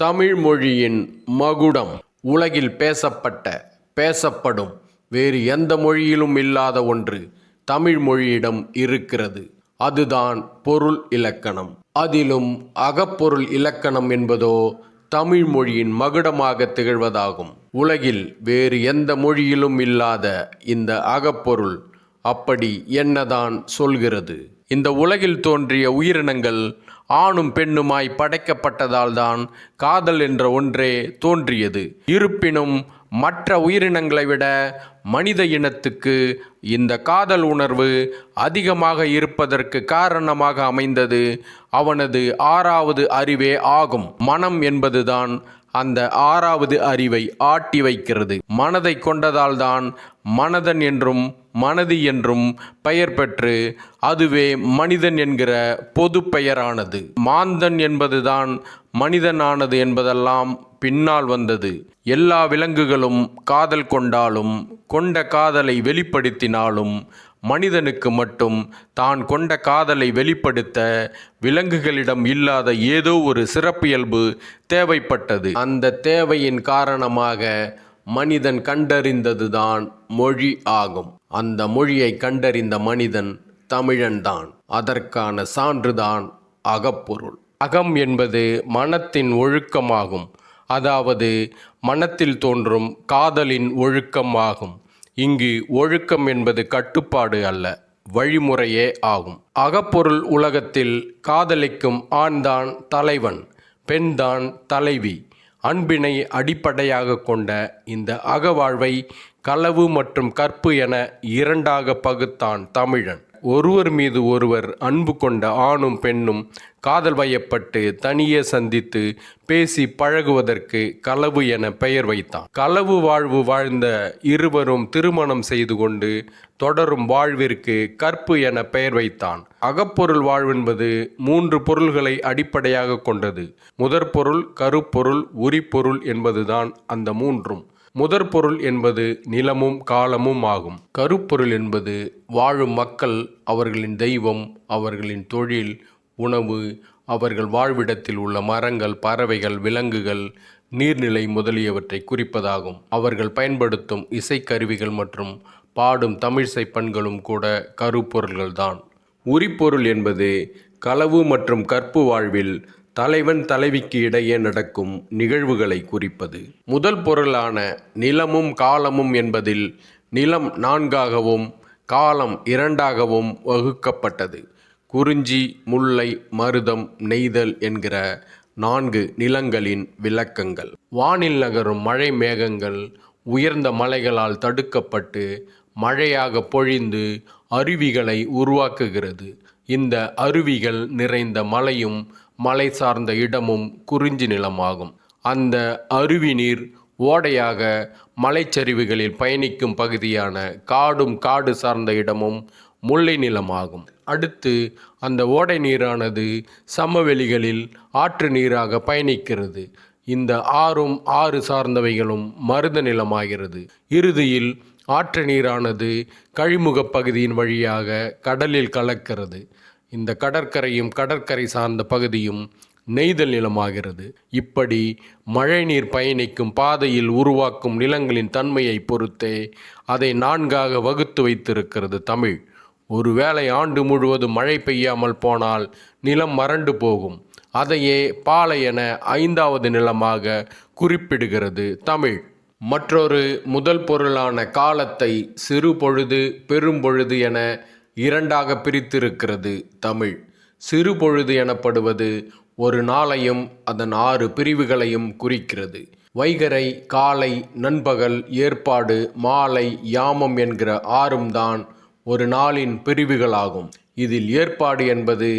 தமிழ் மொழியின் மகுடம். உலகில் பேசப்படும் வேறு எந்த மொழியிலும் இல்லாத ஒன்று தமிழ் மொழியிடம் இருக்கிறது. அதுதான் பொருள் இலக்கணம். அதிலும் அகப்பொருள் இலக்கணம் என்பதோ தமிழ் மொழியின் மகுடமாக திகழ்வதாகும். உலகில் வேறு எந்த மொழியிலும் இல்லாத இந்த அகப்பொருள் அப்படி என்னதான் சொல்கிறது? இந்த உலகில் தோன்றிய உயிரினங்கள் ஆணும் பெண்ணுமாய் படைக்கப்பட்டதால் தான் காதல் என்ற ஒன்றே தோன்றியது. இருப்பினும் மற்ற உயிரினங்களை விட மனித இனத்துக்கு இந்த காதல் உணர்வு அதிகமாக இருப்பதற்கு காரணமாக அமைந்தது அவனது ஆறாவது அறிவே ஆகும். மனம் என்பதுதான் அந்த ஆறாவது அறிவை ஆட்டி வைக்கிறது. மனதை கொண்டதால் தான் மனதன் என்றும் மனதி என்றும் பெயர் பெற்று அதுவே மனிதன் என்கிற பொது பெயரானது. மாந்தன் என்பதுதான் மனிதனானது என்பதெல்லாம் பின்னால் வந்தது. எல்லா விலங்குகளும் காதல் கொண்டாலும் கொண்ட காதலை வெளிப்படுத்தினாலும் மனிதனுக்கு மட்டும் தான் கொண்ட காதலை வெளிப்படுத்த விலங்குகளிடம் இல்லாத ஏதோ ஒரு சிறப்பியல்பு தேவைப்பட்டது. அந்த தேவையின் காரணமாக மனிதன் கண்டறிந்ததுதான் மொழி ஆகும். அந்த மொழியை கண்டறிந்த மனிதன் தமிழன்தான். அதற்கான சான்றுதான் அகப்பொருள். அகம் என்பது மனத்தின் ஒழுக்கமாகும். அதாவது மனத்தில் தோன்றும் காதலின் ஒழுக்கமாகும். இங்கு ஒழுக்கம் என்பது கட்டுப்பாடு அல்ல, வழிமுறையே ஆகும். அகப்பொருள் உலகத்தில் காதலிக்கும் ஆண்தான் தலைவன், பெண்தான் தலைவி. அன்பினை அடிப்படையாக கொண்ட இந்த அகவாழ்வை களவு மற்றும் கற்பு என இரண்டாக பகுத்தான் தமிழன். ஒருவர் மீது ஒருவர் அன்பு கொண்ட ஆணும் பெண்ணும் காதல் வயப்பட்டு தனியே சந்தித்து பேசி பழகுவதற்கு களவு என பெயர் வைத்தான். களவு வாழ்வு வாழ்ந்த இருவரும் திருமணம் செய்து கொண்டு தொடரும் வாழ்விற்கு கற்பு என பெயர் வைத்தான். அகப்பொருள் வாழ்வென்பது 3 பொருள்களை அடிப்படையாக கொண்டது. முதற் பொருள், கருப்பொருள், உரிப்பொருள் என்பதுதான் அந்த 3ம். முதற் பொருள் என்பது நிலமும் காலமும் ஆகும். கருப்பொருள் என்பது வாழும் மக்கள், அவர்களின் தெய்வம், அவர்களின் தொழில், உணவு, அவர்கள் வாழ்விடத்தில் உள்ள மரங்கள், பறவைகள், விலங்குகள், நீர்நிலை முதலியவற்றை குறிப்பதாகும். அவர்கள் பயன்படுத்தும் இசைக்கருவிகள் மற்றும் பாடும் தமிழிசை பண்களும் கூட கருப்பொருள்கள்தான். உரிப்பொருள் என்பது களவு மற்றும் கற்பு வாழ்வில் தலைவன் தலைவிக்கு இடையே நடக்கும் நிகழ்வுகளை குறிப்பது. முதல் பொருளான நிலமும் காலமும் என்பதில் நிலம் 4ஆகவும் காலம் 2ஆகவும் வகுக்கப்பட்டது. குறிஞ்சி, முல்லை, மருதம், நெய்தல் என்கிற 4 நிலங்களின் விளக்கங்கள். வானில் நகரும் மழை மேகங்கள் உயர்ந்த மலைகளால் தடுக்கப்பட்டு மழையாக பொழிந்து அருவிகளை உருவாக்குகிறது. இந்த அருவிகள் நிறைந்த மலையும் மலை சார்ந்த இடமும் குறிஞ்சி நிலமாகும். அந்த அருவி நீர் ஓடையாக மலைச்சரிவுகளில் பயணிக்கும் பகுதியான காடும் காடு சார்ந்த இடமும் முல்லை நிலமாகும். அடுத்து அந்த ஓடை நீரானது சமவெளிகளில் ஆற்று நீராக பயணிக்கிறது. இந்த ஆறும் ஆறு சார்ந்தவைகளும் மருத நிலமாகிறது. இறுதியில் ஆற்று நீரானது கழிமுக பகுதியின் வழியாக கடலில் கலக்கிறது. இந்த கடற்கரையும் கடற்கரை சார்ந்த பகுதியும் நெய்தல் நிலமாகிறது. இப்படி மழைநீர் பயணிக்கும் பாதையில் உருவாக்கும் நிலங்களின் தன்மையை பொறுத்தே அதை 4ஆக வகுத்து வைத்திருக்கிறது தமிழ். ஒருவேளை ஆண்டு முழுவதும் மழை பெய்யாமல் போனால் நிலம் வறண்டு போகும். அதையே பாலை என 5ஆவது நிலமாக குறிப்பிடுகிறது தமிழ். மற்றொரு முதல் பொருளான காலத்தை சிறு பொழுது பெரும்பொழுது என 2ஆக பிரித்திருக்கிறது தமிழ். சிறு பொழுது எனப்படுவது ஒரு நாளையும் அதன் 6 பிரிவுகளையும் குறிக்கிறது. வைகறை, காலை, நண்பகல், ஏற்பாடு, மாலை, யாமம் என்கிற 6ம் தான் ஒரு நாளின் பிரிவுகளாகும். இதில் ஏற்பாடு என்பது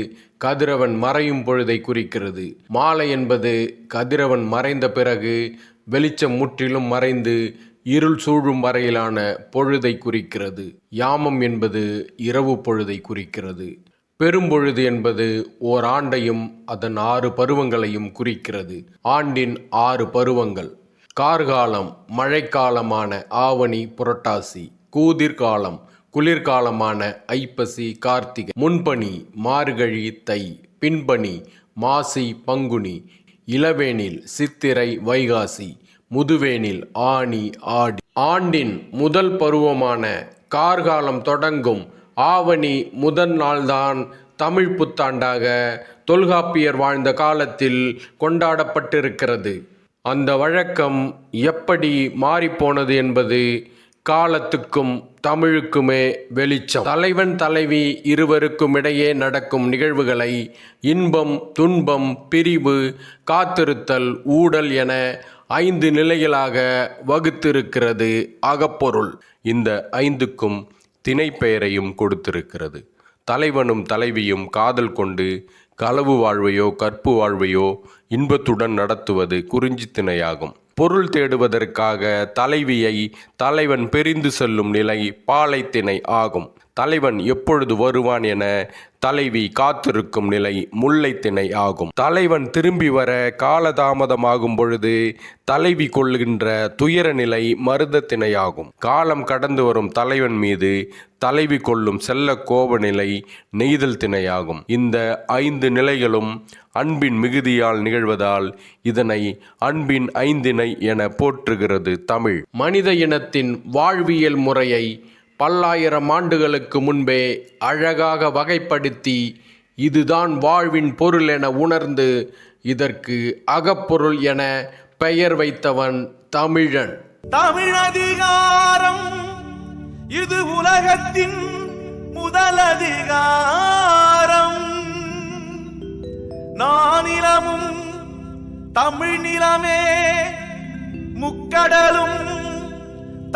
கதிரவன் மறையும் பொழுதை குறிக்கிறது. மாலை என்பது கதிரவன் மறைந்த பிறகு வெளிச்சம் முற்றிலும் மறைந்து இருள் சூழும் வரையிலான பொழுதை குறிக்கிறது. யாமம் என்பது இரவு பொழுதை குறிக்கிறது. பெரும்பொழுது என்பது ஓர் ஆண்டையும் அதன் 6 பருவங்களையும் குறிக்கிறது. ஆண்டின் 6 பருவங்கள்: கார்காலம் மழைக்காலமான ஆவணி, புரட்டாசி; கூதிர்காலம் குளிர்காலமான ஐப்பசி, கார்த்திகை; முன்பனி மார்கழி, தை; பின்பனி மாசி, பங்குனி; இளவேனில் சித்திரை வைகாசி, முதுவேனில் ஆனி ஆடி. ஆண்டின் முதல் பருவமான கார்காலம் தொடங்கும் ஆவணி முதல் நாள்தான் தமிழ் புத்தாண்டாக தொல்காப்பியர் வாழ்ந்த காலத்தில் கொண்டாடப்பட்டிருக்கிறது. அந்த வழக்கம் எப்படி மாறிப்போனது என்பது காலத்துக்கும் தமிழுக்குமே வெளிச்சம். தலைவன் தலைவி இருவருக்கும் இடையே நடக்கும் நிகழ்வுகளை இன்பம், துன்பம், பிரிவு, காத்திருத்தல், ஊடல் என 5 நிலைகளாக வகுத்திருக்கிறது அகப்பொருள். இந்த 5க்கும் திணைப்பெயரையும் கொடுத்திருக்கிறது. தலைவனும் தலைவியும் காதல் கொண்டு களவு வாழ்வையோ கற்பு வாழ்வையோ இன்பத்துடன் நடத்துவது குறிஞ்சி திணையாகும். பொருள் தேடுவதற்காக தலைவியை தலைவன் பிரிந்து செல்லும் நிலை பாலை திணை ஆகும். தலைவன் எப்பொழுது வருவான் என தலைவி காத்திருக்கும் நிலை முல்லை திணை ஆகும். தலைவன் திரும்பி வர காலதாமதமாகும் பொழுது தலைவி கொள்கின்ற துயர நிலை மருத திணையாகும். காலம் கடந்து வரும் தலைவன் மீது தலைவி கொள்ளும் செல்ல கோப நிலை நெய்தல் திணையாகும். இந்த 5 நிலைகளும் அன்பின் மிகுதியால் நிகழ்வதால் இதனை அன்பின் 5 என போற்றுகிறது தமிழ். மனித இனத்தின் வாழ்வியல் முறையை பல்லாயிரம் ஆண்டுகளுக்கு முன்பே அழகாக வகைப்படுத்தி இதுதான் வாழ்வின் பொருள் என உணர்ந்து இதற்கு அகப்பொருள் என பெயர் வைத்தவன் தமிழன். தமிழதிகாரம் இது உலகத்தின் முதலதிகாரம். நானிலமும் தமிழ் நிலமே, முக்கடலும்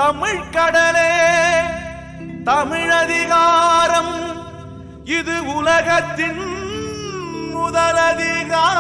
தமிழ் கடலே. தமிழதிகாரம் இது உலகத்தின் முதலதிகாரம்.